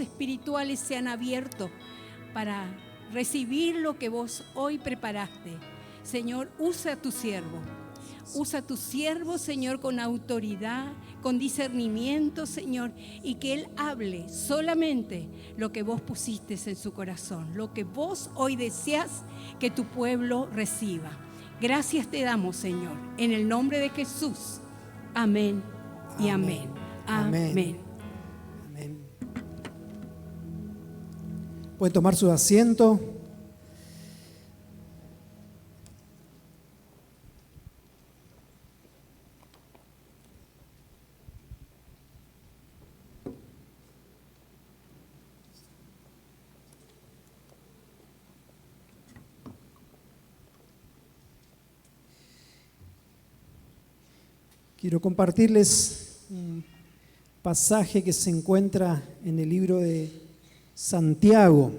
espirituales sean abiertos para recibir lo que vos hoy preparaste. Señor, usa a tu siervo. Usa a tu siervo, Señor, con autoridad, con discernimiento, Señor, y que Él hable solamente lo que vos pusiste en su corazón, lo que vos hoy deseas que tu pueblo reciba. Gracias te damos, Señor, en el nombre de Jesús. Amén y amén. Amén. Amén. Amén. Pueden tomar su asiento. Quiero compartirles un pasaje que se encuentra en el libro de Santiago.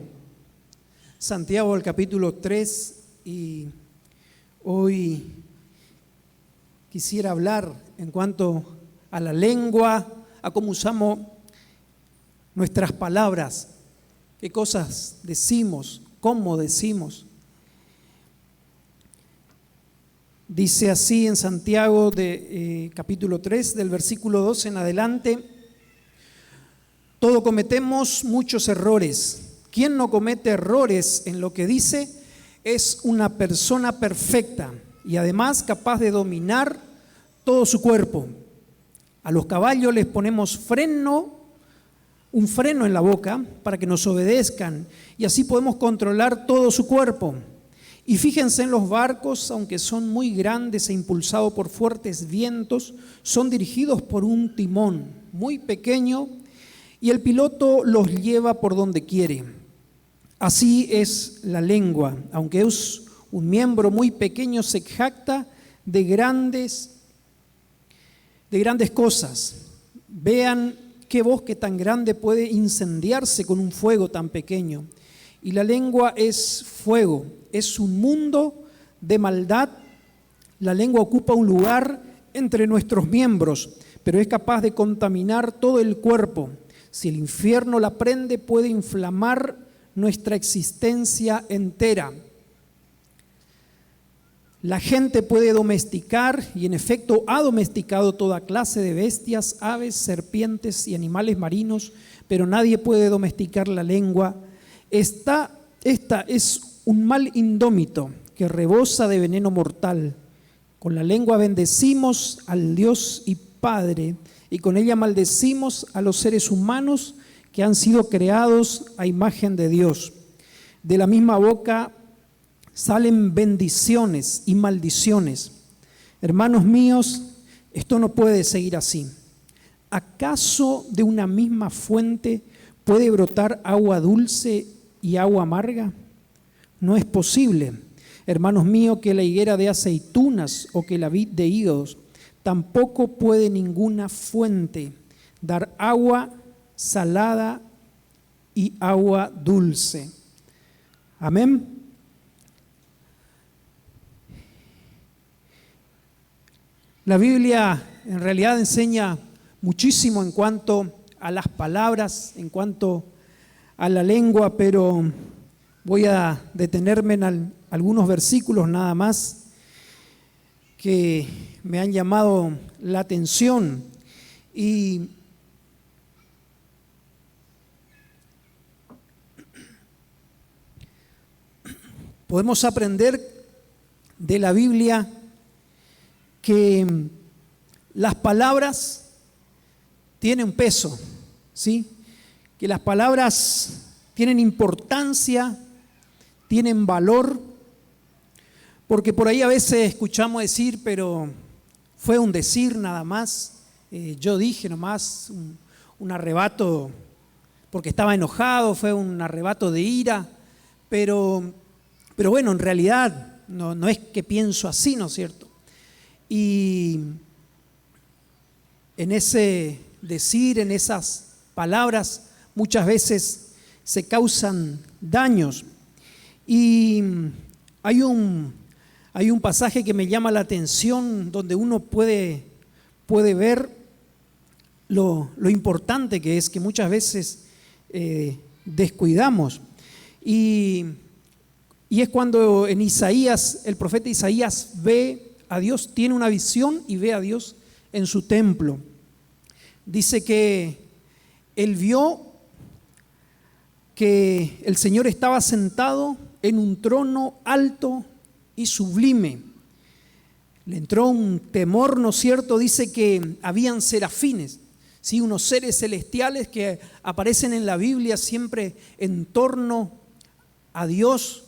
Santiago, el capítulo 3, y hoy quisiera hablar en cuanto a la lengua, a cómo usamos nuestras palabras, qué cosas decimos, cómo decimos. Dice así en Santiago capítulo 3, del versículo 12 en adelante: todos cometemos muchos errores. Quien no comete errores en lo que dice es una persona perfecta y además capaz de dominar todo su cuerpo. A los caballos les ponemos un freno en la boca para que nos obedezcan y así podemos controlar todo su cuerpo. Y fíjense en los barcos, aunque son muy grandes e impulsados por fuertes vientos, son dirigidos por un timón muy pequeño y el piloto los lleva por donde quiere. Así es la lengua, aunque es un miembro muy pequeño, se jacta de grandes cosas. Vean qué bosque tan grande puede incendiarse con un fuego tan pequeño. Y la lengua es fuego. Es un mundo de maldad. La lengua ocupa un lugar entre nuestros miembros, pero es capaz de contaminar todo el cuerpo. Si el infierno la prende, puede inflamar nuestra existencia entera. La gente puede domesticar, y en efecto ha domesticado toda clase de bestias, aves, serpientes y animales marinos, pero nadie puede domesticar la lengua. Esta es un mal indómito que rebosa de veneno mortal. Con la lengua bendecimos al Dios y Padre, y con ella maldecimos a los seres humanos que han sido creados a imagen de Dios. De la misma boca salen bendiciones y maldiciones. Hermanos míos, esto no puede seguir así. ¿Acaso de una misma fuente puede brotar agua dulce y agua amarga? No es posible, hermanos míos, que la higuera de aceitunas o que la vid de higos. Tampoco puede ninguna fuente dar agua salada y agua dulce. Amén. La Biblia en realidad enseña muchísimo en cuanto a las palabras, en cuanto a la lengua, pero voy a detenerme en algunos versículos nada más que me han llamado la atención. Y podemos aprender de la Biblia que las palabras tienen un peso, ¿sí? Que las palabras tienen importancia, tienen valor, porque por ahí a veces escuchamos decir, pero fue un decir nada más, yo dije nomás, un arrebato, porque estaba enojado, fue un arrebato de ira, pero bueno, en realidad no es que pienso así, ¿no es cierto? Y en ese decir, en esas palabras, muchas veces se causan daños. Y hay un pasaje que me llama la atención donde uno puede ver lo importante que es, que muchas veces descuidamos. Y es cuando en Isaías, el profeta Isaías ve a Dios, tiene una visión y ve a Dios en su templo. Dice que él vio que el Señor estaba sentado en un trono alto y sublime. Le entró un temor, ¿no es cierto? Dice que habían serafines, ¿sí? Unos seres celestiales que aparecen en la Biblia siempre en torno a Dios,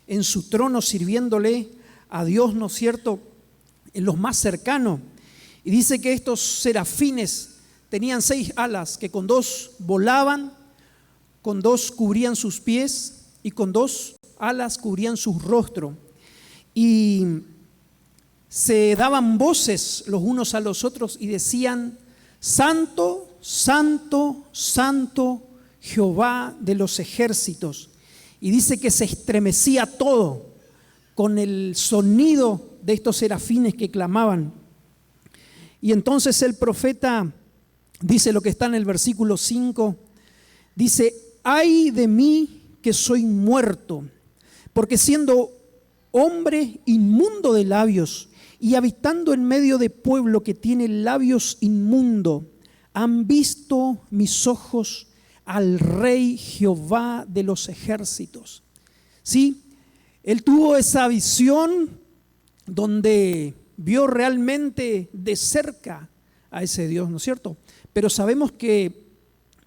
en su trono, sirviéndole a Dios, ¿no es cierto?, en los más cercanos. Y dice que estos serafines tenían 6 alas, que con 2 volaban, con 2 cubrían sus pies y con 2 alas cubrían su rostro. Y se daban voces los unos a los otros y decían: Santo, Santo, Santo, Jehová de los ejércitos. Y dice que se estremecía todo con el sonido de estos serafines que clamaban. Y entonces el profeta dice lo que está en el versículo 5, dice: ay de mí que soy muerto, porque siendo hombre inmundo de labios y habitando en medio de pueblo que tiene labios inmundo, han visto mis ojos al Rey Jehová de los ejércitos. Sí, él tuvo esa visión donde vio realmente de cerca a ese Dios, ¿no es cierto? Pero sabemos que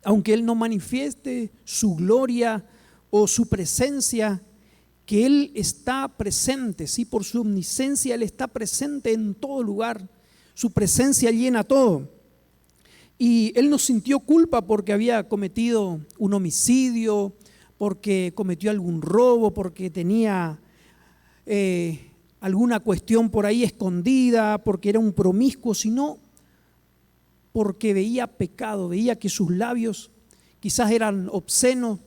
aunque Él no manifieste su gloria o su presencia, que Él está presente, ¿sí? Por su omnisciencia Él está presente en todo lugar, su presencia llena todo. Y Él no sintió culpa porque había cometido un homicidio, porque cometió algún robo, porque tenía alguna cuestión por ahí escondida, porque era un promiscuo, sino porque veía pecado, veía que sus labios quizás eran obscenos,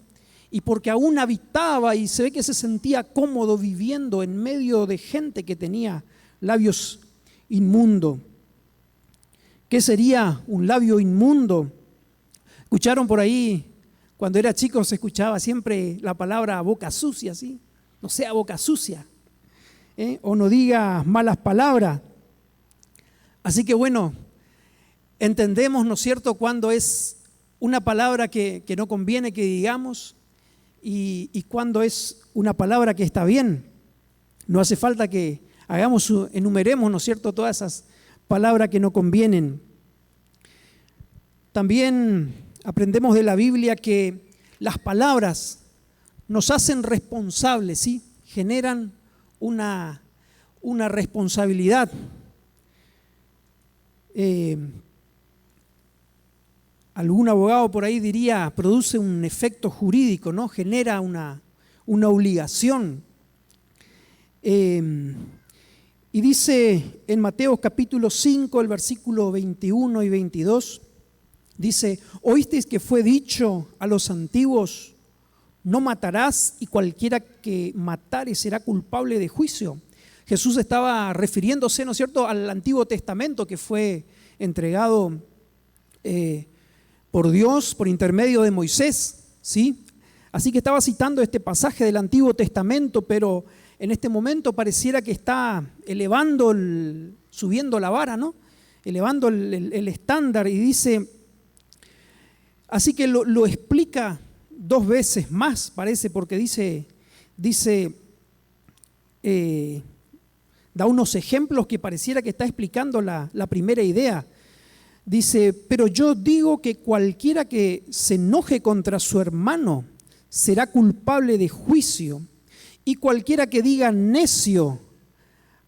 y porque aún habitaba y se ve que se sentía cómodo viviendo en medio de gente que tenía labios inmundos. ¿Qué sería un labio inmundo? Escucharon por ahí, cuando era chico se escuchaba siempre la palabra boca sucia, ¿sí? No sea boca sucia, o no diga malas palabras. Así que bueno, entendemos, ¿no es cierto?, cuando es una palabra que no conviene que digamos y cuando es una palabra que está bien. No hace falta que enumeremos, ¿no es cierto?, todas esas palabras que no convienen. También aprendemos de la Biblia que las palabras nos hacen responsables, ¿sí? Generan una responsabilidad. Algún abogado por ahí diría, produce un efecto jurídico, ¿no? Genera una obligación. Y dice en Mateo capítulo 5, el versículo 21 y 22, dice: oísteis que fue dicho a los antiguos, no matarás, y cualquiera que matare será culpable de juicio. Jesús estaba refiriéndose, ¿no es cierto?, al Antiguo Testamento que fue entregado por Dios por intermedio de Moisés, ¿sí? Así que estaba citando este pasaje del Antiguo Testamento, pero en este momento pareciera que está subiendo la vara, ¿no? Elevando el estándar, y dice, así que lo explica 2 veces más, parece, porque dice da unos ejemplos que pareciera que está explicando la primera idea. Dice: pero yo digo que cualquiera que se enoje contra su hermano será culpable de juicio, y cualquiera que diga necio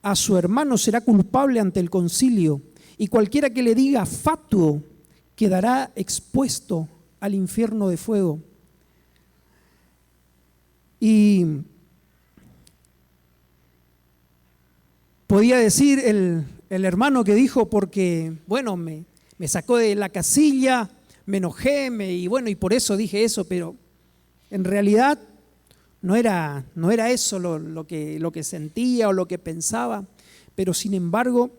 a su hermano será culpable ante el concilio, y cualquiera que le diga fatuo quedará expuesto al infierno de fuego. Y podía decir el hermano que dijo, porque bueno, me sacó de la casilla, me enojé, y por eso dije eso, pero en realidad no era eso lo que sentía o lo que pensaba, pero sin embargo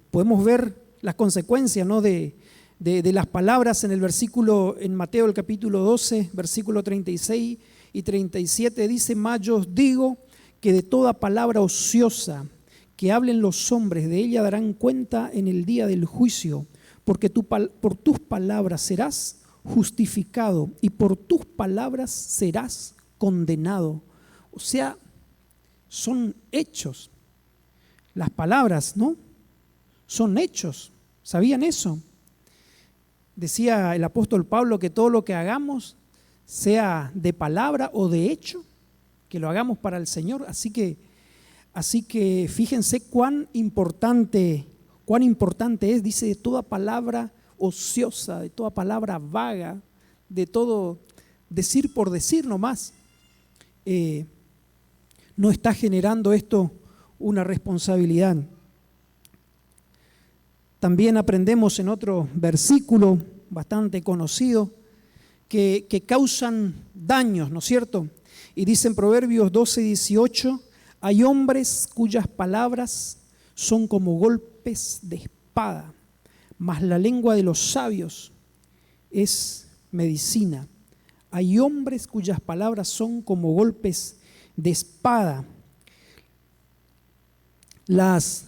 podemos ver las consecuencias, ¿no?, de de las palabras en el versículo, en Mateo el capítulo 12, versículo 36 y 37, dice: mas yo os digo que de toda palabra ociosa que hablen los hombres, de ella darán cuenta en el día del juicio, porque por tus palabras serás justificado y por tus palabras serás condenado. O sea, son hechos. Las palabras, ¿no? Son hechos. ¿Sabían eso? Decía el apóstol Pablo que todo lo que hagamos, sea de palabra o de hecho, que lo hagamos para el Señor. Así que fíjense cuán importante es, dice, de toda palabra ociosa, de toda palabra vaga, de todo decir por decir nomás. No está generando esto una responsabilidad. También aprendemos en otro versículo bastante conocido que causan daños, ¿no es cierto? Y dice en Proverbios 12:18: hay hombres cuyas palabras son como golpes de espada, mas la lengua de los sabios es medicina. Hay hombres cuyas palabras son como golpes de espada. Las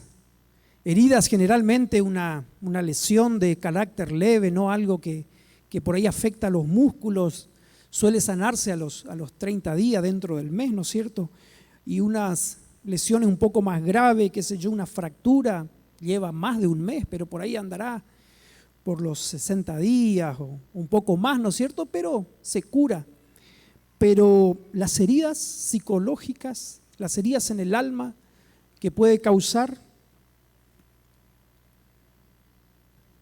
heridas, generalmente una lesión de carácter leve, no algo que por ahí afecta a los músculos, suele sanarse a los 30 días dentro del mes, ¿no es cierto? Y unas lesiones un poco más graves, qué sé yo, una fractura, lleva más de un mes, pero por ahí andará por los 60 días o un poco más, ¿no es cierto? Pero se cura. Pero las heridas psicológicas, las heridas en el alma que puede causar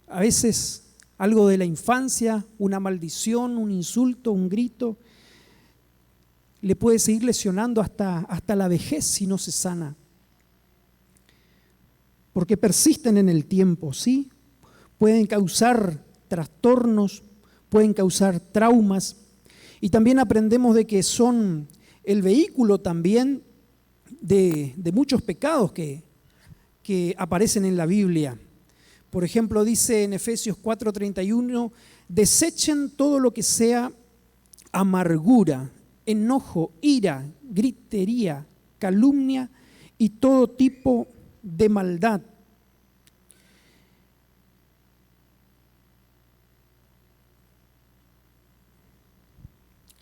a veces algo de la infancia, una maldición, un insulto, un grito, le puede seguir lesionando hasta la vejez si no se sana. Porque persisten en el tiempo, ¿sí? Pueden causar trastornos, pueden causar traumas. Y también aprendemos de que son el vehículo también de muchos pecados que aparecen en la Biblia. Por ejemplo, dice en Efesios 4:31: desechen todo lo que sea amargura, enojo, ira, gritería, calumnia y todo tipo de maldad.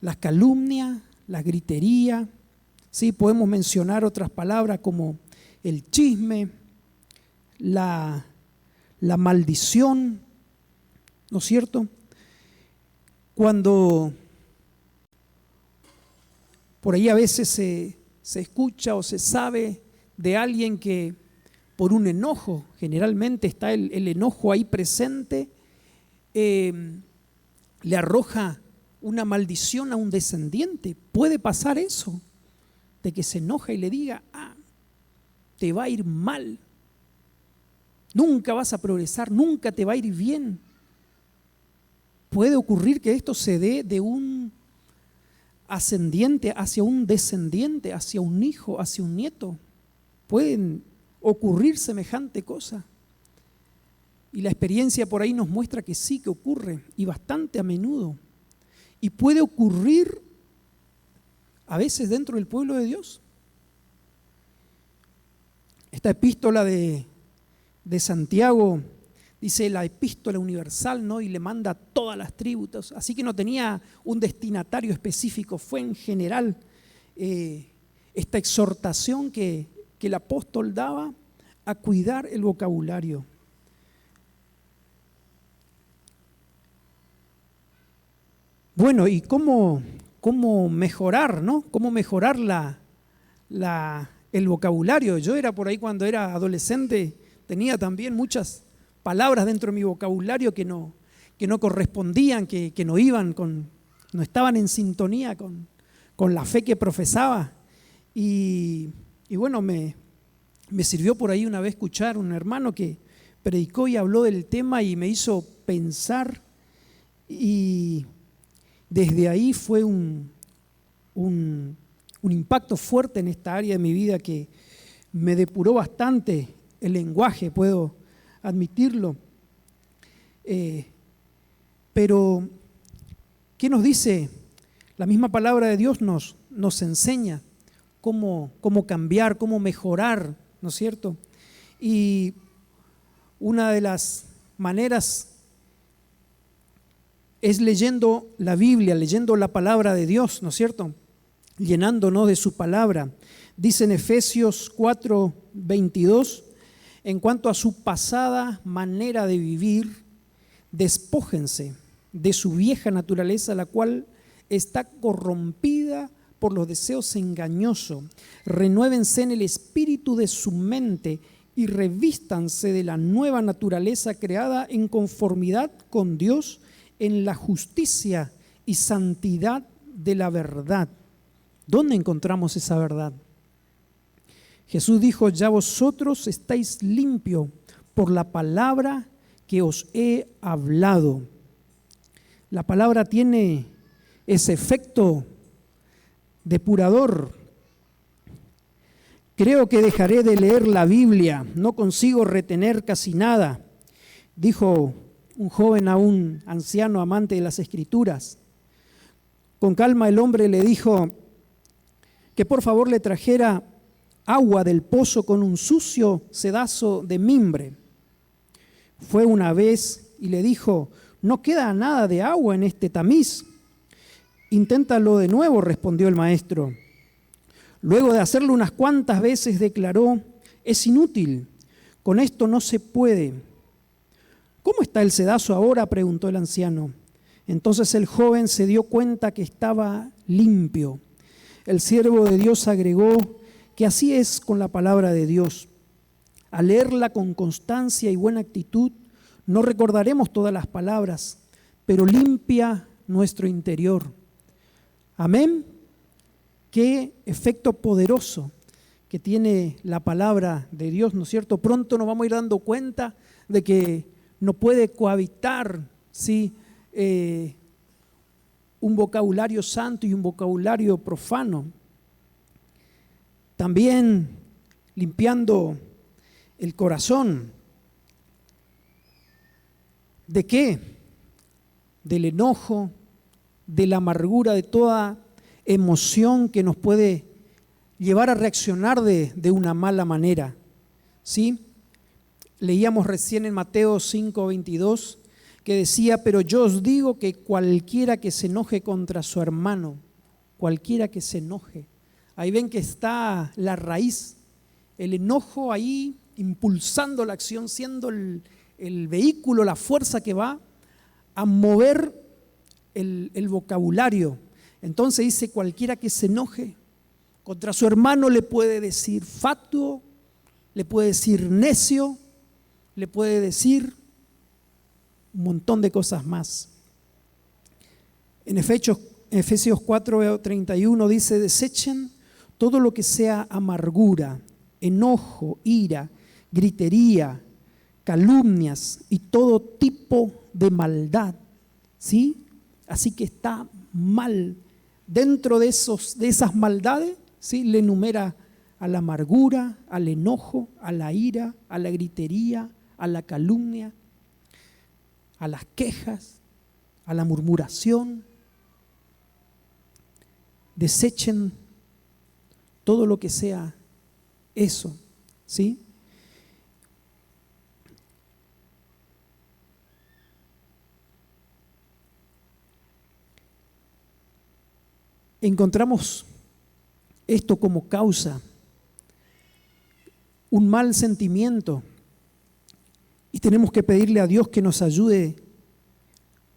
Las calumnias, la gritería, ¿sí? Podemos mencionar otras palabras como el chisme, la maldición, ¿no es cierto? Cuando por ahí a veces se escucha o se sabe de alguien que por un enojo, generalmente está el enojo ahí presente, le arroja una maldición a un descendiente. Puede pasar eso, de que se enoja y le diga: te va a ir mal, nunca vas a progresar, nunca te va a ir bien. Puede ocurrir que esto se dé de un ascendiente hacia un descendiente, hacia un hijo, hacia un nieto. Pueden ocurrir semejante cosa. Y la experiencia por ahí nos muestra que sí, que ocurre, y bastante a menudo. Y puede ocurrir a veces dentro del pueblo de Dios. Esta epístola de Santiago dice la epístola universal, ¿no? Y le manda a todas las tribus, así que no tenía un destinatario específico, fue en general esta exhortación que el apóstol daba a cuidar el vocabulario. Bueno, ¿y cómo mejorar, ¿no? ¿Cómo mejorar el vocabulario? Yo era por ahí cuando era adolescente, tenía también muchas palabras dentro de mi vocabulario que no correspondían, que no iban no estaban en sintonía con la fe que profesaba. Y bueno, me sirvió por ahí una vez escuchar un hermano que predicó y habló del tema y me hizo pensar, y desde ahí fue un impacto fuerte en esta área de mi vida que me depuró bastante el lenguaje, puedo admitirlo. Pero, ¿qué nos dice? La misma palabra de Dios nos enseña cómo cambiar, cómo mejorar, ¿no es cierto? Y una de las maneras es leyendo la Biblia, leyendo la palabra de Dios, ¿no es cierto? Llenándonos de su palabra. Dice en Efesios 4:22, en cuanto a su pasada manera de vivir, despójense de su vieja naturaleza, la cual está corrompida por los deseos engañosos. Renuévense en el espíritu de su mente y revístanse de la nueva naturaleza creada en conformidad con Dios en la justicia y santidad de la verdad. ¿Dónde encontramos esa verdad? Jesús dijo: ya vosotros estáis limpios por la palabra que os he hablado. La palabra tiene ese efecto depurador. Creo que dejaré de leer la Biblia, no consigo retener casi nada, dijo un joven a un anciano amante de las Escrituras. Con calma el hombre le dijo que por favor le trajera agua del pozo con un sucio sedazo de mimbre. Fue una vez y le dijo: no queda nada de agua en este tamiz. Inténtalo de nuevo, respondió el maestro. Luego de hacerlo unas cuantas veces declaró: es inútil, con esto no se puede. ¿Cómo está el sedazo ahora?, preguntó el anciano. Entonces el joven se dio cuenta que estaba limpio. El siervo de Dios agregó que así es con la palabra de Dios. Al leerla con constancia y buena actitud, no recordaremos todas las palabras, pero limpia nuestro interior. Amén. Qué efecto poderoso que tiene la palabra de Dios, ¿no es cierto? Pronto nos vamos a ir dando cuenta de que no puede cohabitar, ¿sí?, un vocabulario santo y un vocabulario profano. También limpiando el corazón. ¿De qué? Del enojo, de la amargura, de toda emoción que nos puede llevar a reaccionar de una mala manera. ¿Sí? Leíamos recién en Mateo 5:22 que decía: pero yo os digo que cualquiera que se enoje contra su hermano, cualquiera que se enoje, ahí ven que está la raíz, el enojo ahí impulsando la acción, siendo el vehículo, la fuerza que va a mover el vocabulario. Entonces dice: cualquiera que se enoje contra su hermano le puede decir fatuo, le puede decir necio, le puede decir un montón de cosas más. En Efesios 4:31 dice: desechen todo lo que sea amargura, enojo, ira, gritería, calumnias y todo tipo de maldad. ¿Sí? Así que está mal. Dentro de esas maldades, ¿sí?, le enumera a la amargura, al enojo, a la ira, a la gritería, a la calumnia, a las quejas, a la murmuración. Desechen todo lo que sea eso, ¿sí? Encontramos esto como causa, un mal sentimiento, y tenemos que pedirle a Dios que nos ayude,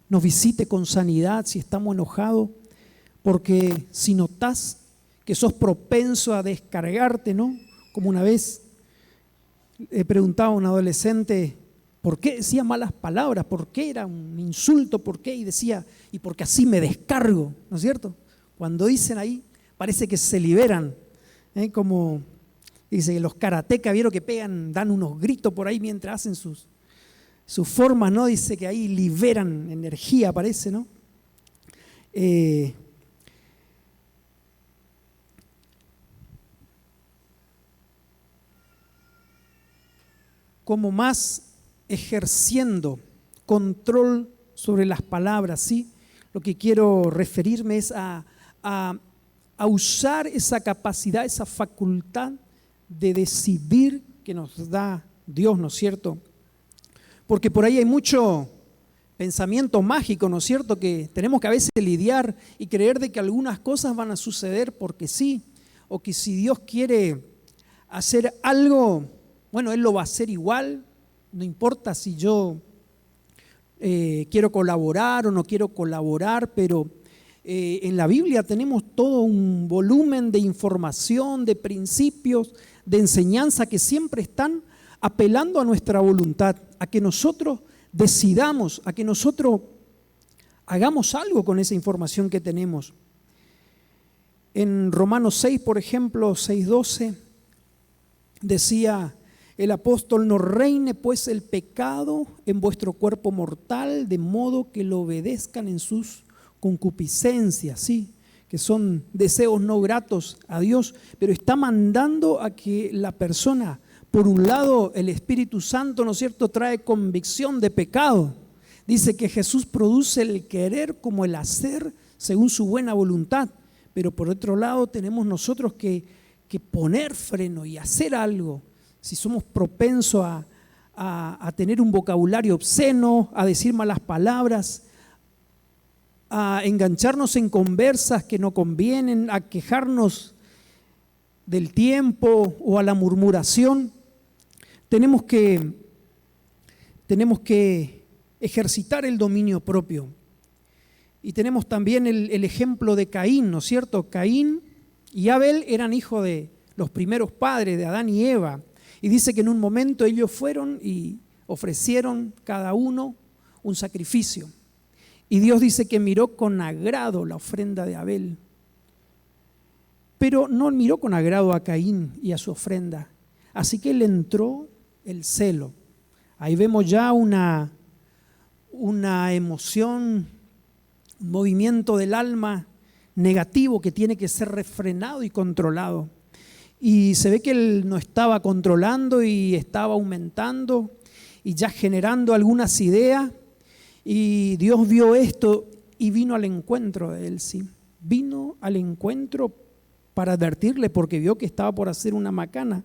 nos visite con sanidad si estamos enojados, porque si notás que sos propenso a descargarte, ¿no? Como una vez he preguntado a un adolescente por qué decía malas palabras, por qué era un insulto, por qué, y decía: y porque así me descargo, ¿no es cierto? Cuando dicen ahí, parece que se liberan, como dice, los karatecas, vieron que pegan, dan unos gritos por ahí mientras hacen sus formas, ¿no? Dice que ahí liberan energía, parece, ¿no? Como más ejerciendo control sobre las palabras, ¿sí? Lo que quiero referirme es a usar esa capacidad, esa facultad de decidir que nos da Dios, ¿no es cierto? Porque por ahí hay mucho pensamiento mágico, ¿no es cierto? Que tenemos que a veces lidiar y creer de que algunas cosas van a suceder porque sí, o que si Dios quiere hacer algo, bueno, Él lo va a hacer igual, no importa si yo quiero colaborar o no quiero colaborar, pero en la Biblia tenemos todo un volumen de información, de principios, de enseñanza que siempre están apelando a nuestra voluntad, a que nosotros decidamos, a que nosotros hagamos algo con esa información que tenemos. En Romanos 6, por ejemplo, 6:12, decía el apóstol: no reine pues el pecado en vuestro cuerpo mortal, de modo que lo obedezcan en sus concupiscencias, ¿sí? Que son deseos no gratos a Dios, pero está mandando a que la persona, por un lado el Espíritu Santo, ¿no es cierto?, trae convicción de pecado. Dice que Jesús produce el querer como el hacer según su buena voluntad, pero por otro lado tenemos nosotros que poner freno y hacer algo. Si somos propensos a tener un vocabulario obsceno, a decir malas palabras, a engancharnos en conversas que no convienen, a quejarnos del tiempo o a la murmuración, tenemos que ejercitar el dominio propio. Y tenemos también el ejemplo de Caín, ¿no es cierto? Caín y Abel eran hijos de los primeros padres, de Adán y Eva. Y dice que en un momento ellos fueron y ofrecieron cada uno un sacrificio. Y Dios dice que miró con agrado la ofrenda de Abel. Pero no miró con agrado a Caín y a su ofrenda. Así que le entró el celo. Ahí vemos ya una emoción, un movimiento del alma negativo que tiene que ser refrenado y controlado. Y se ve que él no estaba controlando y estaba aumentando y ya generando algunas ideas. Y Dios vio esto y vino al encuentro de él, sí. Vino al encuentro para advertirle porque vio que estaba por hacer una macana.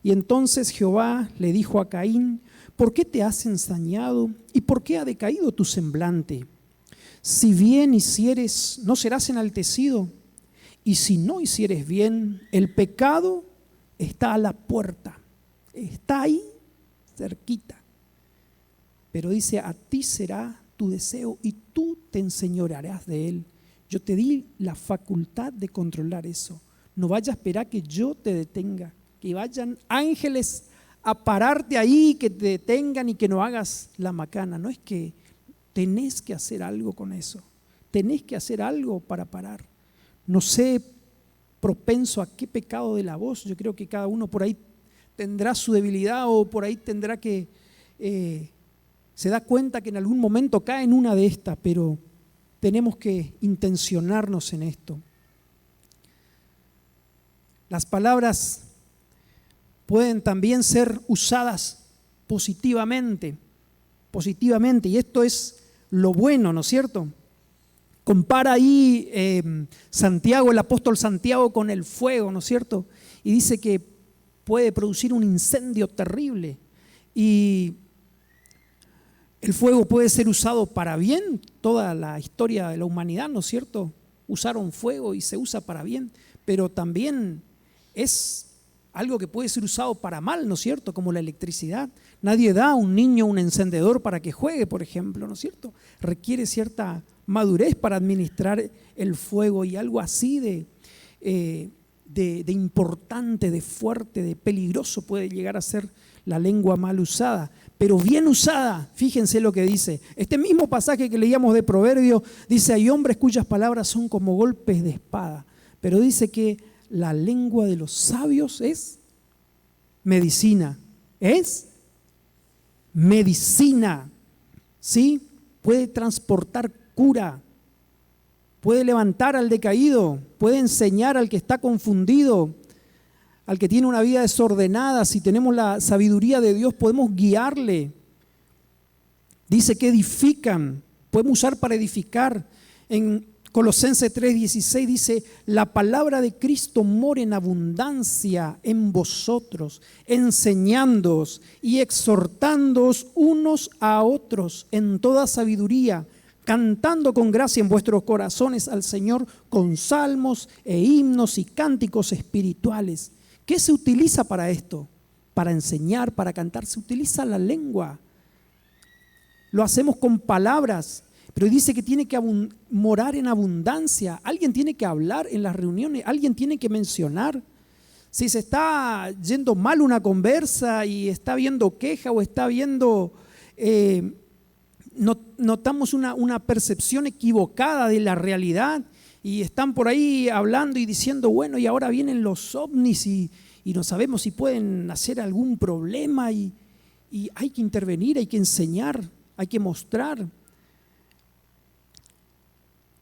Y entonces Jehová le dijo a Caín: ¿por qué te has ensañado y por qué ha decaído tu semblante? Si bien hicieres, no serás enaltecido, y si no hicieres bien, el pecado está a la puerta, está ahí cerquita. Pero dice: a ti será tu deseo y tú te enseñorearás de él. Yo te di la facultad de controlar eso. No vayas a esperar que yo te detenga, que vayan ángeles a pararte ahí, que te detengan y que no hagas la macana. No, es que tenés que hacer algo con eso. Tenés que hacer algo para parar. No sé, propenso a qué pecado de la voz. Yo creo que cada uno por ahí tendrá su debilidad o por ahí tendrá que... se da cuenta que en algún momento cae en una de estas, pero tenemos que intencionarnos en esto. Las palabras pueden también ser usadas positivamente, y esto es lo bueno, ¿no es cierto? Compara ahí Santiago, el apóstol Santiago, con el fuego, ¿no es cierto? Y dice que puede producir un incendio terrible y el fuego puede ser usado para bien. Toda la historia de la humanidad, ¿no es cierto? Usaron fuego y se usa para bien, pero también es algo que puede ser usado para mal, ¿no es cierto? Como la electricidad. Nadie da a un niño un encendedor para que juegue, por ejemplo, ¿no es cierto? Requiere cierta madurez para administrar el fuego, y algo así de importante, de fuerte, de peligroso puede llegar a ser la lengua mal usada. Pero bien usada, fíjense lo que dice. Este mismo pasaje que leíamos de Proverbios dice: hay hombres cuyas palabras son como golpes de espada. Pero dice que la lengua de los sabios es medicina. Es medicina, ¿sí? Puede transportar cura, puede levantar al decaído, puede enseñar al que está confundido, al que tiene una vida desordenada. Si tenemos la sabiduría de Dios, podemos guiarle. Dice que edifican, podemos usar para edificar. En Colosenses 3:16 dice: la palabra de Cristo mora en abundancia en vosotros, enseñándoos y exhortándoos unos a otros en toda sabiduría, cantando con gracia en vuestros corazones al Señor con salmos e himnos y cánticos espirituales. ¿Qué se utiliza para esto? Para enseñar, para cantar. Se utiliza la lengua. Lo hacemos con palabras. Pero dice que tiene que morar en abundancia. Alguien tiene que hablar en las reuniones, alguien tiene que mencionar. Si se está yendo mal una conversa y está viendo queja o está viendo, notamos una percepción equivocada de la realidad y están por ahí hablando y diciendo, bueno, y ahora vienen los ovnis y no sabemos si pueden hacer algún problema y hay que intervenir, hay que enseñar, hay que mostrar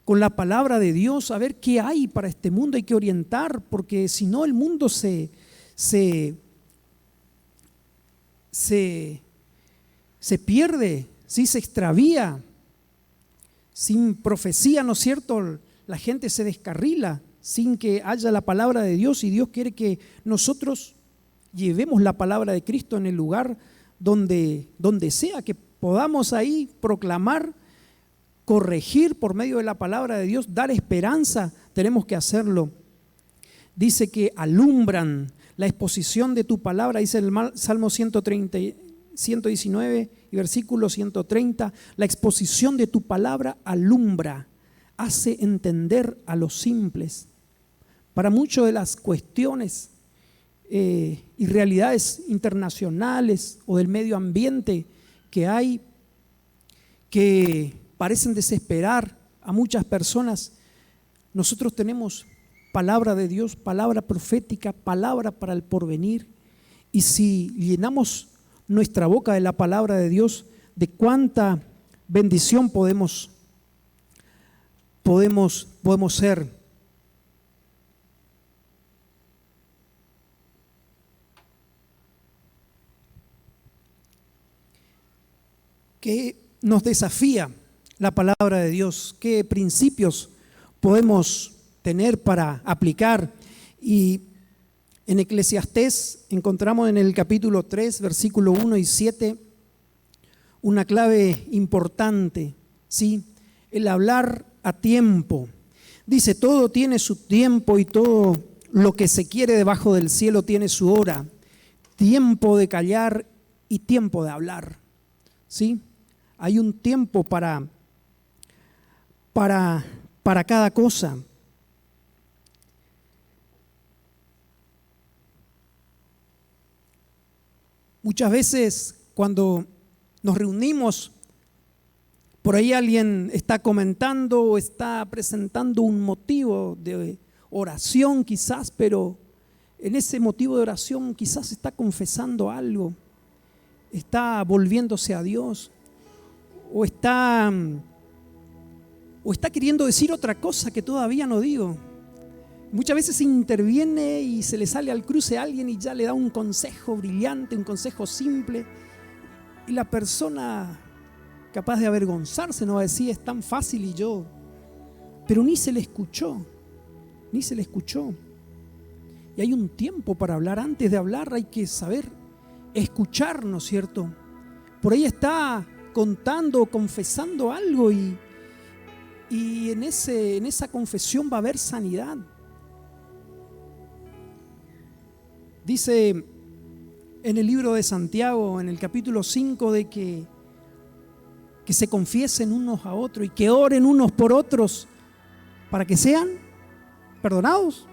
con la palabra de Dios, a ver qué hay para este mundo. Hay que orientar, porque si no el mundo se pierde, ¿sí? Se extravía. Sin profecía, ¿no es cierto? La gente se descarrila sin que haya la palabra de Dios, y Dios quiere que nosotros llevemos la palabra de Cristo en el lugar donde sea, que podamos ahí proclamar, corregir por medio de la palabra de Dios, dar esperanza. Tenemos que hacerlo. Dice que alumbran la exposición de tu palabra, dice el Salmo 119 y versículo 130, la exposición de tu palabra alumbra, hace entender a los simples. Para muchas de las cuestiones y realidades internacionales o del medio ambiente que hay, que parecen desesperar a muchas personas, nosotros tenemos palabra de Dios, palabra profética, palabra para el porvenir. Y si llenamos nuestra boca de la palabra de Dios, de cuánta bendición podemos ser. ¿Qué nos desafía la palabra de Dios? ¿Qué principios podemos tener para aplicar? Y en Eclesiastés encontramos en el capítulo 3, versículo 1 y 7, una clave importante, ¿sí? El hablar a tiempo. Dice, todo tiene su tiempo y todo lo que se quiere debajo del cielo tiene su hora. Tiempo de callar y tiempo de hablar, ¿sí? Hay un tiempo para cada cosa. Muchas veces cuando nos reunimos, por ahí alguien está comentando o está presentando un motivo de oración quizás, pero en ese motivo de oración quizás está confesando algo, está volviéndose a Dios, o está queriendo decir otra cosa que todavía no digo. Muchas veces se interviene y se le sale al cruce a alguien y ya le da un consejo brillante, un consejo simple, y la persona, capaz de avergonzarse, no va a decir es tan fácil y yo, pero ni se le escuchó. Y hay un tiempo para hablar. Antes de hablar hay que saber escuchar, ¿no es cierto? Por ahí está contando, confesando algo y en esa confesión va a haber sanidad. Dice en el libro de Santiago, en el capítulo 5, de que se confiesen unos a otros y que oren unos por otros para que sean perdonados,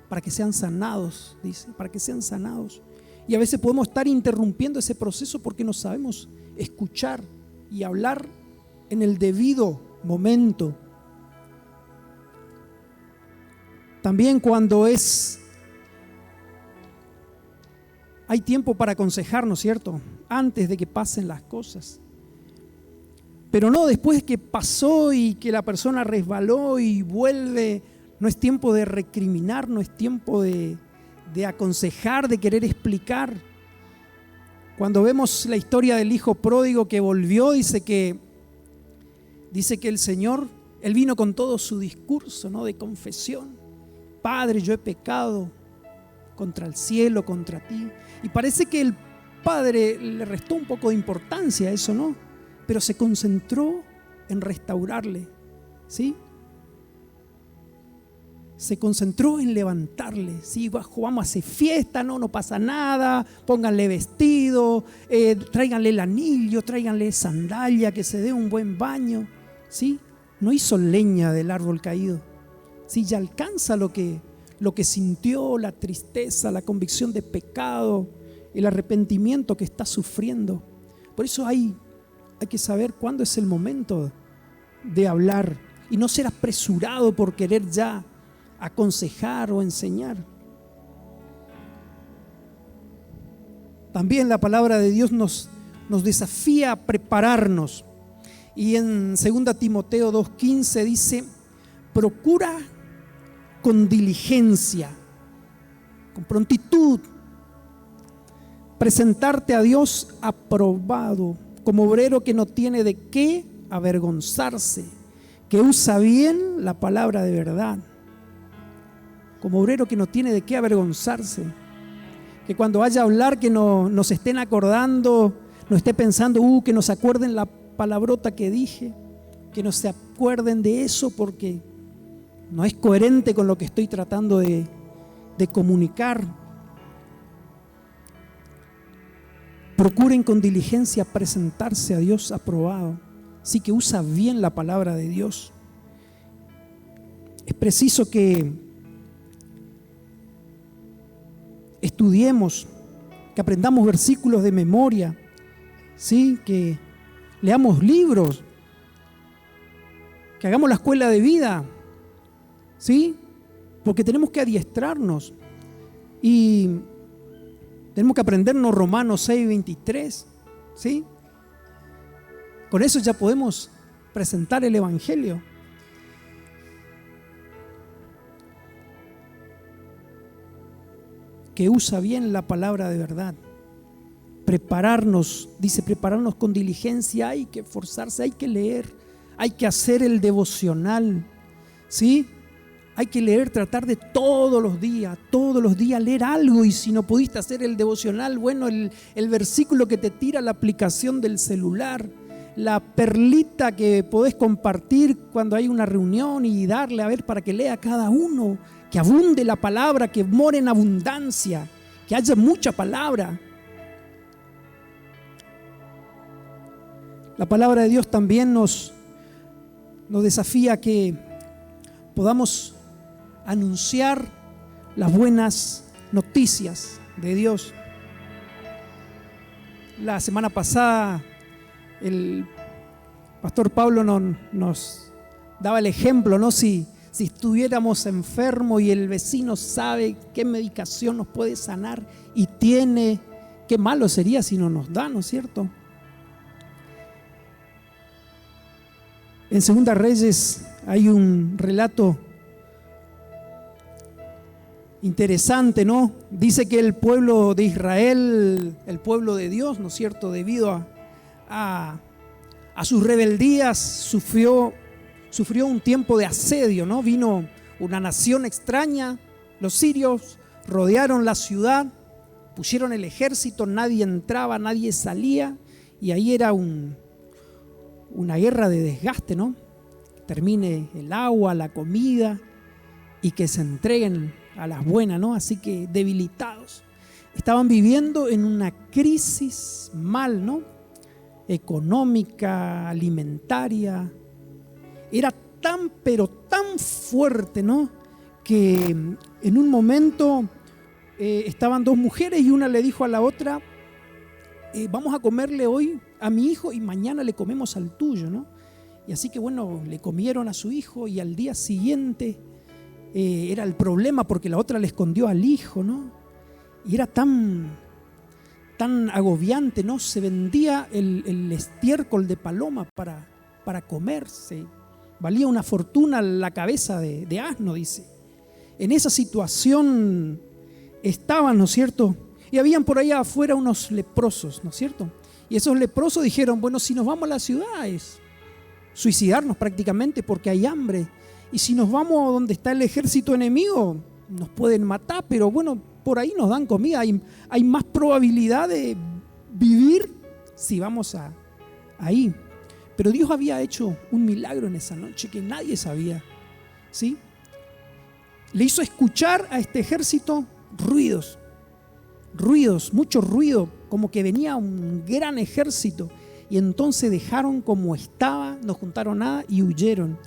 para que sean sanados, dice, para que sean sanados. Y a veces podemos estar interrumpiendo ese proceso porque no sabemos escuchar y hablar en el debido momento. También cuando hay tiempo para aconsejar, ¿no es cierto? Antes de que pasen las cosas. Pero no después que pasó y que la persona resbaló y vuelve. No es tiempo de recriminar, no es tiempo de aconsejar, de querer explicar. Cuando vemos la historia del hijo pródigo que volvió, dice que Dice que el Señor, Él vino con todo su discurso, ¿no?, de confesión. Padre, yo he pecado contra el cielo, contra ti. Y parece que el Padre le restó un poco de importancia a eso, ¿no? Pero se concentró en restaurarle, ¿sí? Se concentró en levantarle, ¿sí? Vamos a hacer fiesta, no pasa nada, pónganle vestido, tráiganle el anillo, tráiganle sandalia, que se dé un buen baño, ¿sí? No hizo leña del árbol caído, ¿sí? Ya alcanza lo que sintió, la tristeza, la convicción de pecado, el arrepentimiento que está sufriendo. Por eso hay que saber cuándo es el momento de hablar y no ser apresurado por querer ya aconsejar o enseñar. También la palabra de Dios nos desafía a prepararnos. Y en 2 Timoteo 2:15 dice: procura con diligencia, con prontitud, presentarte a Dios aprobado, como obrero que no tiene de qué avergonzarse, que usa bien la palabra de verdad. Como obrero que no tiene de qué avergonzarse, que cuando vaya a hablar que no se estén acordando, no esté pensando, que nos acuerden la palabrota que dije, que no se acuerden de eso porque no es coherente con lo que estoy tratando de comunicar. Procuren con diligencia presentarse a Dios aprobado, sí, que usa bien la palabra de Dios. Es preciso que estudiemos, que aprendamos versículos de memoria, ¿sí? Que leamos libros, que hagamos la escuela de vida, ¿sí? Porque tenemos que adiestrarnos y tenemos que aprendernos Romanos 6:23, ¿sí? Con eso ya podemos presentar el Evangelio. Que usa bien la palabra de verdad. Prepararnos, dice, prepararnos con diligencia. Hay que esforzarse, hay que leer, hay que hacer el devocional, ¿sí? Hay que leer, tratar de todos los días leer algo. Y si no pudiste hacer el devocional, bueno, el versículo que te tira la aplicación del celular, la perlita que podés compartir cuando hay una reunión y darle a ver para que lea cada uno. Que abunde la palabra, que more en abundancia, que haya mucha palabra. La palabra de Dios también nos desafía a que podamos anunciar las buenas noticias de Dios. La semana pasada el pastor Pablo nos daba el ejemplo, ¿no? Si estuviéramos enfermos y el vecino sabe qué medicación nos puede sanar y tiene, qué malo sería si no nos da, ¿no es cierto? En Segunda Reyes hay un relato interesante, ¿no? Dice que el pueblo de Israel, el pueblo de Dios, ¿no es cierto?, debido a sus rebeldías, sufrió un tiempo de asedio, ¿no? Vino una nación extraña, los sirios rodearon la ciudad, pusieron el ejército, nadie entraba, nadie salía, y ahí era una guerra de desgaste, ¿no? Que termine el agua, la comida y que se entreguen a las buenas, ¿no? Así que debilitados. Estaban viviendo en una crisis mal, ¿no? Económica, alimentaria. Era tan, pero tan fuerte, ¿no? Que en un momento estaban dos mujeres y una le dijo a la otra, vamos a comerle hoy a mi hijo y mañana le comemos al tuyo, ¿no? Y así que bueno, le comieron a su hijo y al día siguiente era el problema porque la otra le escondió al hijo, ¿no? Y era tan agobiante, ¿no? Se vendía el estiércol de paloma para comerse. Valía una fortuna la cabeza de asno, dice. En esa situación estaban, ¿no es cierto? Y habían por allá afuera unos leprosos, ¿no es cierto? Y esos leprosos dijeron, bueno, si nos vamos a las ciudades, suicidarnos prácticamente porque hay hambre. Y si nos vamos a donde está el ejército enemigo, nos pueden matar, pero bueno, por ahí nos dan comida. Hay más probabilidad de vivir si vamos ahí. Pero Dios había hecho un milagro en esa noche que nadie sabía, ¿sí? Le hizo escuchar a este ejército ruidos, mucho ruido, como que venía un gran ejército. Y entonces dejaron como estaba, no juntaron nada y huyeron.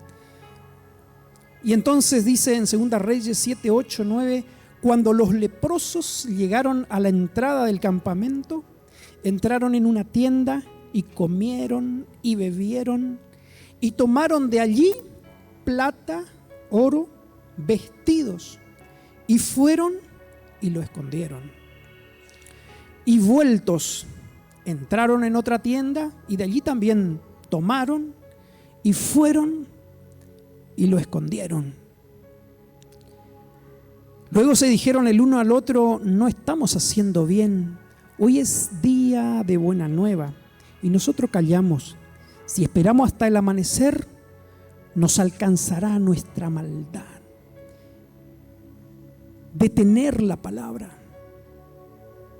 Y entonces dice en 2 Reyes 7, 8, 9, cuando los leprosos llegaron a la entrada del campamento, entraron en una tienda y comieron y bebieron y tomaron de allí plata, oro, vestidos y fueron y lo escondieron. Y vueltos, entraron en otra tienda y de allí también tomaron y fueron y lo escondieron. Luego se dijeron el uno al otro: no estamos haciendo bien. Hoy es día de buena nueva y nosotros callamos. Si esperamos hasta el amanecer, nos alcanzará nuestra maldad. Detener la palabra.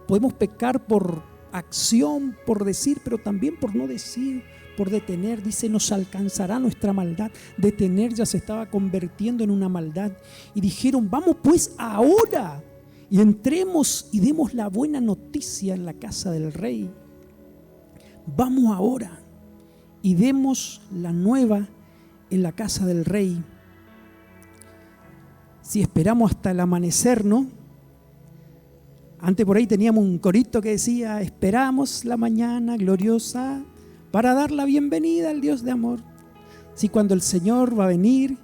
Podemos pecar por acción, por decir, pero también por no decir, por detener. Dice, nos alcanzará nuestra maldad. Detener ya se estaba convirtiendo en una maldad. Y dijeron, vamos pues ahora y entremos y demos la buena noticia en la casa del rey. Vamos ahora y demos la nueva en la casa del rey. Si esperamos hasta el amanecer, ¿no? Antes por ahí teníamos un corito que decía, esperamos la mañana gloriosa para dar la bienvenida al Dios de amor. Sí, cuando el Señor va a venir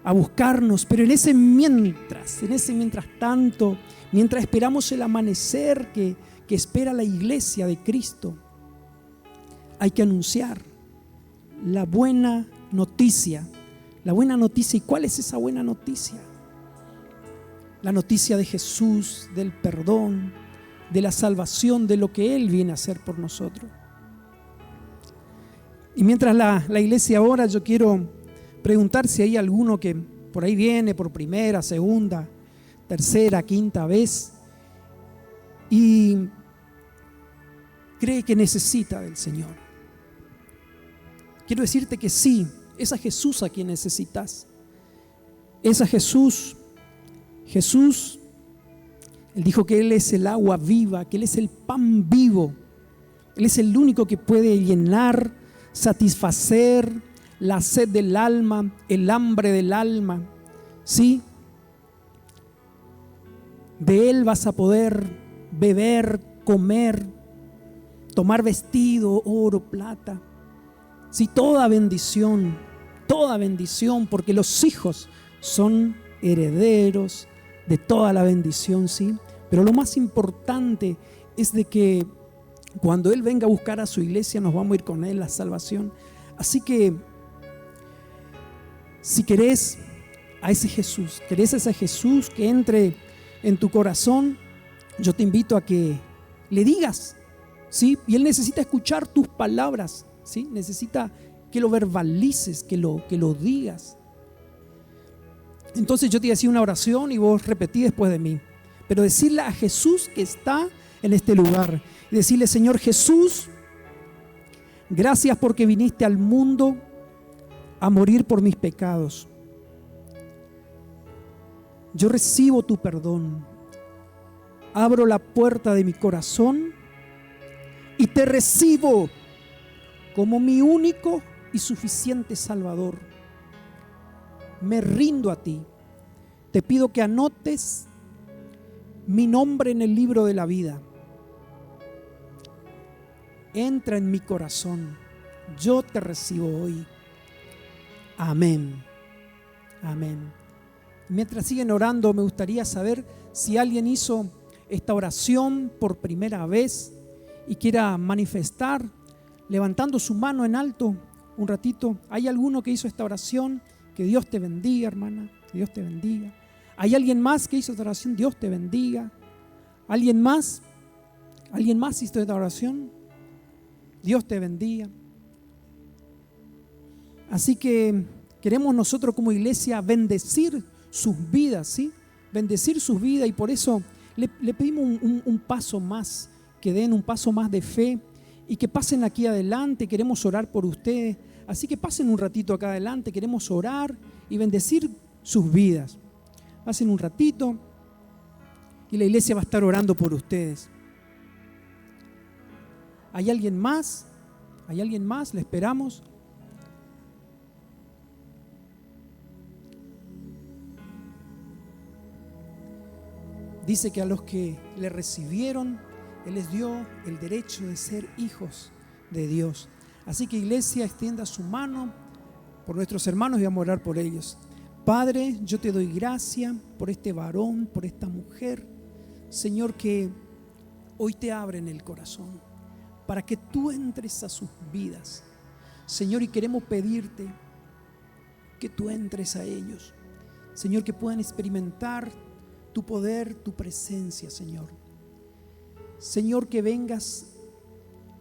a buscarnos, pero en ese mientras tanto, mientras esperamos el amanecer que espera la iglesia de Cristo, hay que anunciar la buena noticia. La buena noticia, ¿y cuál es esa buena noticia? La noticia de Jesús, del perdón, de la salvación, de lo que Él viene a hacer por nosotros. Y mientras la iglesia ora, yo quiero preguntar si hay alguno que por ahí viene por primera, segunda, tercera, quinta vez y cree que necesita del Señor. Quiero decirte que sí, es a Jesús a quien necesitas. Es a Jesús. Jesús, Él dijo que Él es el agua viva, que Él es el pan vivo. Él es el único que puede llenar, satisfacer la sed del alma, el hambre del alma. ¿Sí? De Él vas a poder beber, comer, tomar vestido, oro, plata. Sí, toda bendición, porque los hijos son herederos de toda la bendición, ¿sí? Pero lo más importante es de que cuando Él venga a buscar a su iglesia, nos vamos a ir con Él, la salvación. Así que, si querés a ese Jesús, querés a ese Jesús que entre en tu corazón, yo te invito a que le digas, ¿sí? Y Él necesita escuchar tus palabras, ¿sí? Necesita que lo verbalices, que lo digas. Entonces yo te decía una oración y vos repetí después de mí. Pero decirle a Jesús que está en este lugar. Y decirle, Señor Jesús, gracias porque viniste al mundo a morir por mis pecados. Yo recibo tu perdón. Abro la puerta de mi corazón y te recibo como mi único y suficiente Salvador. Me rindo a ti. Te pido que anotes mi nombre en el libro de la vida. Entra en mi corazón. Yo te recibo hoy. Amén. Amén. Mientras siguen orando, me gustaría saber si alguien hizo esta oración por primera vez y quiera manifestar levantando su mano en alto un ratito. ¿Hay alguno que hizo esta oración? Que Dios te bendiga, hermana. Que Dios te bendiga. ¿Hay alguien más que hizo esta oración? Dios te bendiga. ¿Alguien más? ¿Alguien más hizo esta oración? Dios te bendiga. Así que queremos nosotros como iglesia bendecir sus vidas, ¿sí? Bendecir sus vidas, y por eso le pedimos un paso más, que den un paso más de fe y que pasen aquí adelante. Queremos orar por ustedes, así que pasen un ratito acá adelante. Queremos orar y bendecir sus vidas. Pasen un ratito y la iglesia va a estar orando por ustedes. ¿Hay alguien más? ¿Hay alguien más? ¿Le esperamos? Dice que a los que le recibieron, Él les dio el derecho de ser hijos de Dios. Así que iglesia, extienda su mano por nuestros hermanos y vamos a orar por ellos. Padre, yo te doy gracias por este varón, por esta mujer, Señor, que hoy te abren el corazón para que tú entres a sus vidas, Señor, y queremos pedirte que tú entres a ellos, Señor, que puedan experimentar tu poder, tu presencia, Señor. Señor, que vengas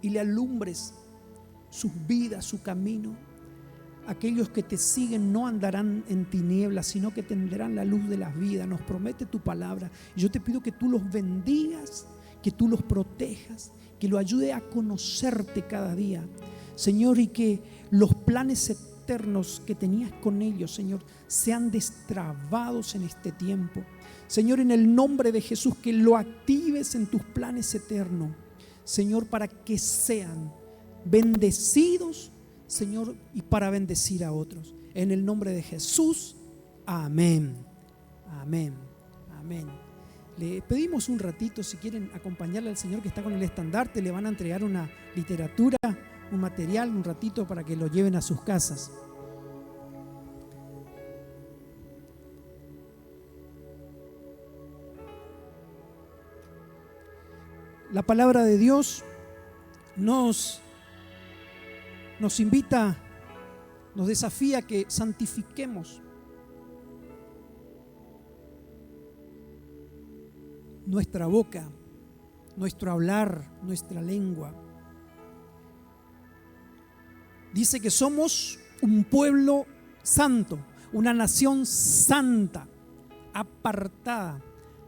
y le alumbres sus vidas, su camino. Aquellos que te siguen no andarán en tinieblas, sino que tendrán la luz de la vida. Nos promete tu palabra. Yo te pido que tú los bendigas, que tú los protejas, que los ayude a conocerte cada día, Señor, y que los planes eternos que tenías con ellos, Señor, sean destrabados en este tiempo. Señor, en el nombre de Jesús, que lo actives en tus planes eternos, Señor, para que sean bendecidos, Señor, y para bendecir a otros. En el nombre de Jesús, amén. Amén. Amén. Le pedimos un ratito, si quieren acompañarle al Señor que está con el estandarte, le van a entregar una literatura, un material, un ratito para que lo lleven a sus casas. La palabra de Dios nos invita, nos desafía a que santifiquemos nuestra boca, nuestro hablar, nuestra lengua. Dice que somos un pueblo santo, una nación santa, apartada,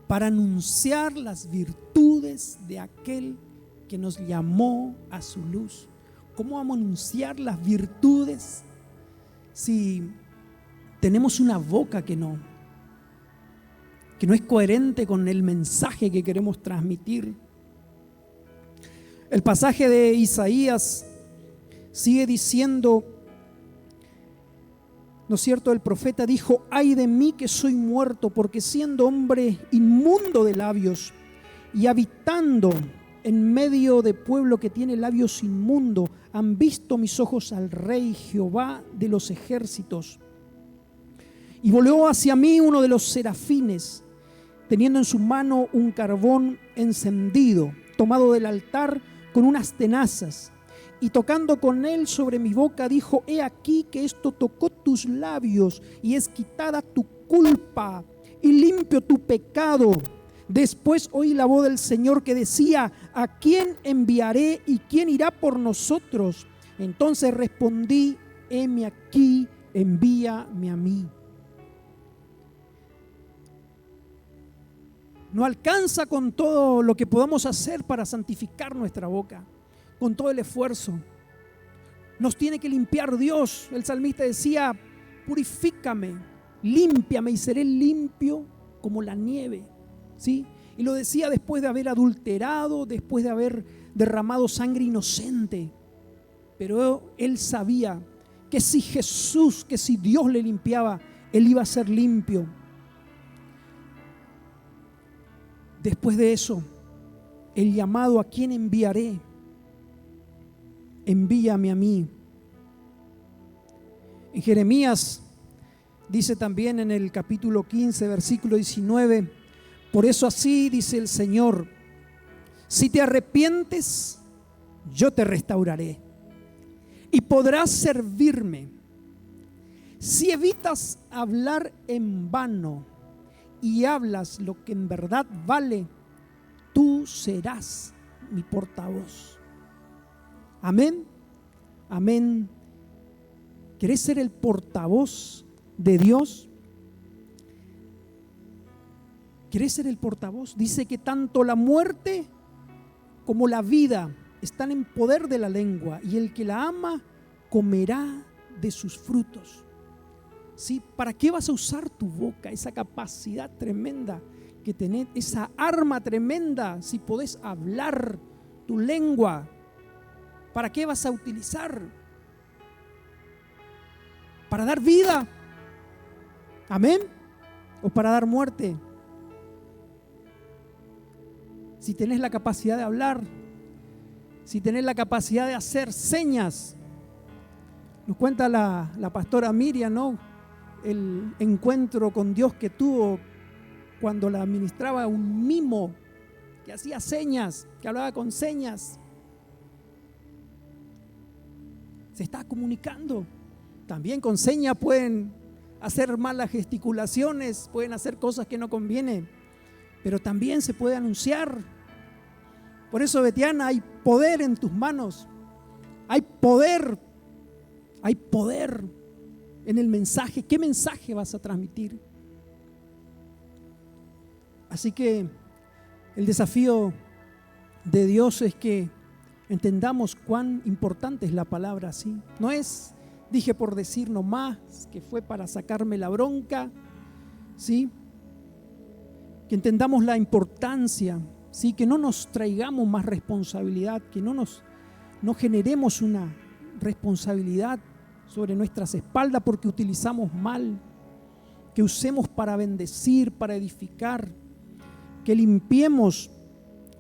para anunciar las virtudes de aquel que nos llamó a su luz. ¿Cómo vamos a anunciar las virtudes si tenemos una boca que no es coherente con el mensaje que queremos transmitir? El pasaje de Isaías sigue diciendo, ¿no es cierto? El profeta dijo: ay de mí que soy muerto, porque siendo hombre inmundo de labios y habitando en medio de pueblo que tiene labios inmundos, han visto mis ojos al Rey Jehová de los ejércitos. Y volvió hacia mí uno de los serafines, teniendo en su mano un carbón encendido, tomado del altar con unas tenazas, y tocando con él sobre mi boca, dijo: he aquí que esto tocó tus labios, y es quitada tu culpa, y limpio tu pecado. Después oí la voz del Señor que decía: ¿a quién enviaré y quién irá por nosotros? Entonces respondí: heme aquí, envíame a mí. No alcanza con todo lo que podamos hacer para santificar nuestra boca, con todo el esfuerzo. Nos tiene que limpiar Dios. El salmista decía: purifícame, límpiame y seré limpio como la nieve. ¿Sí? Y lo decía después de haber adulterado, después de haber derramado sangre inocente. Pero él sabía que si Dios le limpiaba, él iba a ser limpio. Después de eso, el llamado: ¿a quién enviaré? Envíame a mí. En Jeremías dice también en el capítulo 15, versículo 19: por eso así dice el Señor, si te arrepientes, yo te restauraré y podrás servirme. Si evitas hablar en vano y hablas lo que en verdad vale, tú serás mi portavoz. Amén, amén ¿Querés ser el portavoz de Dios? ¿Querés ser el portavoz? Dice que tanto la muerte como la vida están en poder de la lengua, y el que la ama comerá de sus frutos. ¿Sí? ¿Para qué vas a usar tu boca? Esa capacidad tremenda que tenés, esa arma tremenda, si podés hablar tu lengua, ¿para qué vas a utilizar? ¿Para dar vida? ¿Amén? ¿O para dar muerte? Si tenés la capacidad de hablar, si tenés la capacidad de hacer señas. Nos cuenta la pastora Miriam, ¿no?, el encuentro con Dios que tuvo cuando la ministraba un mimo que hacía señas, que hablaba con señas. Se está comunicando. También con señas pueden hacer malas gesticulaciones, pueden hacer cosas que no convienen, pero también se puede anunciar. Por eso, Betiana, hay poder en tus manos. Hay poder en el mensaje. ¿Qué mensaje vas a transmitir? Así que el desafío de Dios es que entendamos cuán importante es la palabra, ¿sí? No es, dije por decir nomás, que fue para sacarme la bronca, ¿sí? Que entendamos la importancia, ¿sí? Que no nos traigamos más responsabilidad, que no generemos una responsabilidad sobre nuestras espaldas porque utilizamos mal, que usemos para bendecir, para edificar, que limpiemos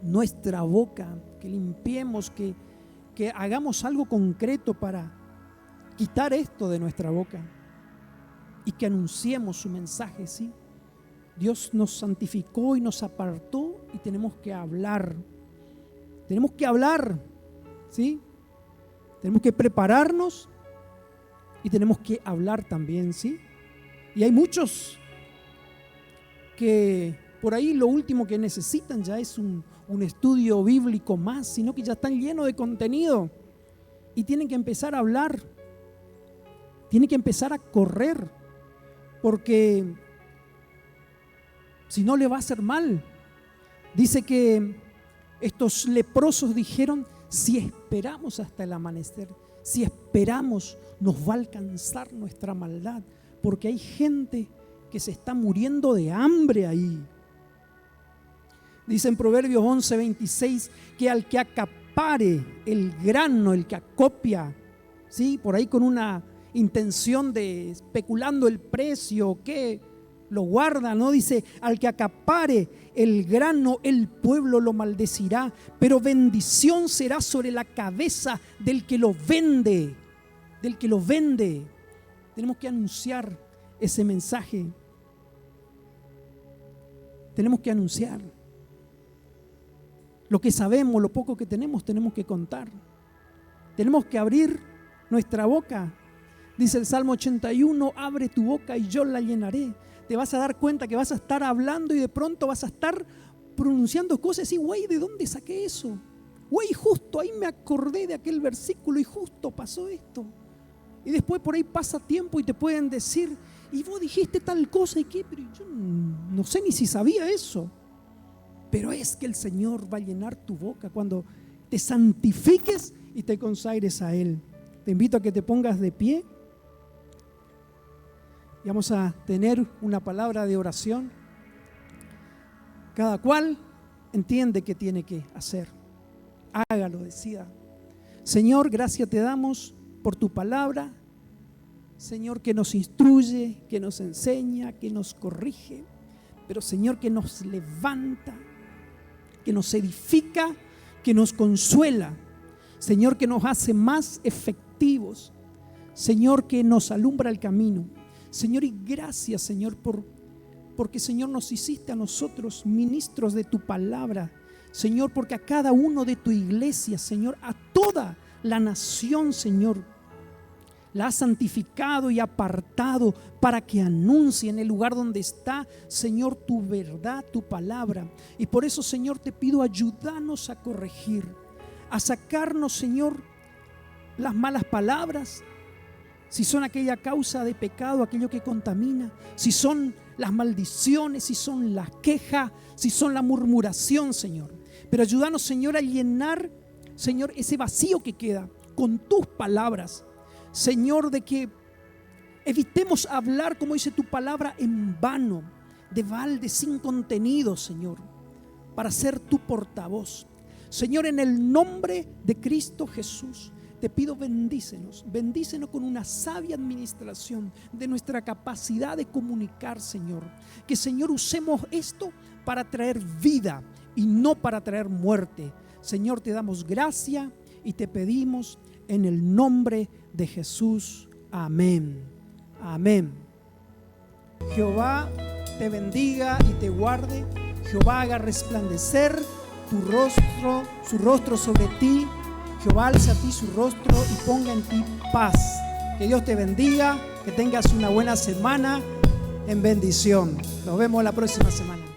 nuestra boca, que limpiemos, que hagamos algo concreto para quitar esto de nuestra boca y que anunciemos su mensaje, ¿sí? Dios nos santificó y nos apartó y tenemos que hablar, ¿sí? Tenemos que prepararnos y tenemos que hablar también, ¿sí? Y hay muchos que por ahí lo último que necesitan ya es un estudio bíblico más, sino que ya están llenos de contenido y tienen que empezar a hablar, tienen que empezar a correr, porque si no le va a hacer mal. Dice que estos leprosos dijeron: si esperamos hasta el amanecer, si esperamos, nos va a alcanzar nuestra maldad, porque hay gente que se está muriendo de hambre ahí. Dice en Proverbios 11:26 que al que acapare el grano, el que acopia, ¿sí?, por ahí con una intención de especulando el precio, que lo guarda, ¿no? Dice: al que acapare el grano, el pueblo lo maldecirá, pero bendición será sobre la cabeza del que lo vende, Tenemos que anunciar ese mensaje. Tenemos que anunciar lo que sabemos, lo poco que tenemos que contar. Tenemos que abrir nuestra boca. Dice el Salmo 81: abre tu boca y yo la llenaré. Te vas a dar cuenta que vas a estar hablando y de pronto vas a estar pronunciando cosas y, güey, ¿de dónde saqué eso? Güey, justo ahí me acordé de aquel versículo y justo pasó esto. Y después por ahí pasa tiempo y te pueden decir: y vos dijiste tal cosa, ¿y qué? Pero yo no sé ni si sabía eso. Pero es que el Señor va a llenar tu boca cuando te santifiques y te consagres a Él. Te invito a que te pongas de pie y vamos a tener una palabra de oración. Cada cual entiende qué tiene que hacer. Hágalo, decida. Señor, gracias te damos por tu palabra. Señor, que nos instruye, que nos enseña, que nos corrige, pero Señor, que nos levanta, que nos edifica, que nos consuela. Señor, que nos hace más efectivos. Señor, que nos alumbra el camino. Señor, y gracias, Señor, porque Señor nos hiciste a nosotros ministros de tu palabra. Señor, porque a cada uno de tu iglesia, Señor, a toda la nación, Señor, la has santificado y apartado para que anuncie en el lugar donde está, Señor, tu verdad, tu palabra. Y por eso, Señor, te pido, ayúdanos a corregir, a sacarnos, Señor, las malas palabras, si son aquella causa de pecado, aquello que contamina, si son las maldiciones, si son la queja, si son la murmuración, Señor. Pero ayúdanos, Señor, a llenar, Señor, ese vacío que queda con tus palabras, Señor, de que evitemos hablar, como dice tu palabra, en vano, de balde, sin contenido, Señor, para ser tu portavoz. Señor, en el nombre de Cristo Jesús, te pido bendícenos con una sabia administración de nuestra capacidad de comunicar, Señor. Que, Señor, usemos esto para traer vida y no para traer muerte. Señor, te damos gracia y te pedimos en el nombre de Jesús. Amén. Amén. Jehová te bendiga y te guarde. Jehová haga resplandecer su rostro sobre ti. Jehová alza a ti su rostro y ponga en ti paz. Que Dios te bendiga, que tengas una buena semana en bendición. Nos vemos la próxima semana.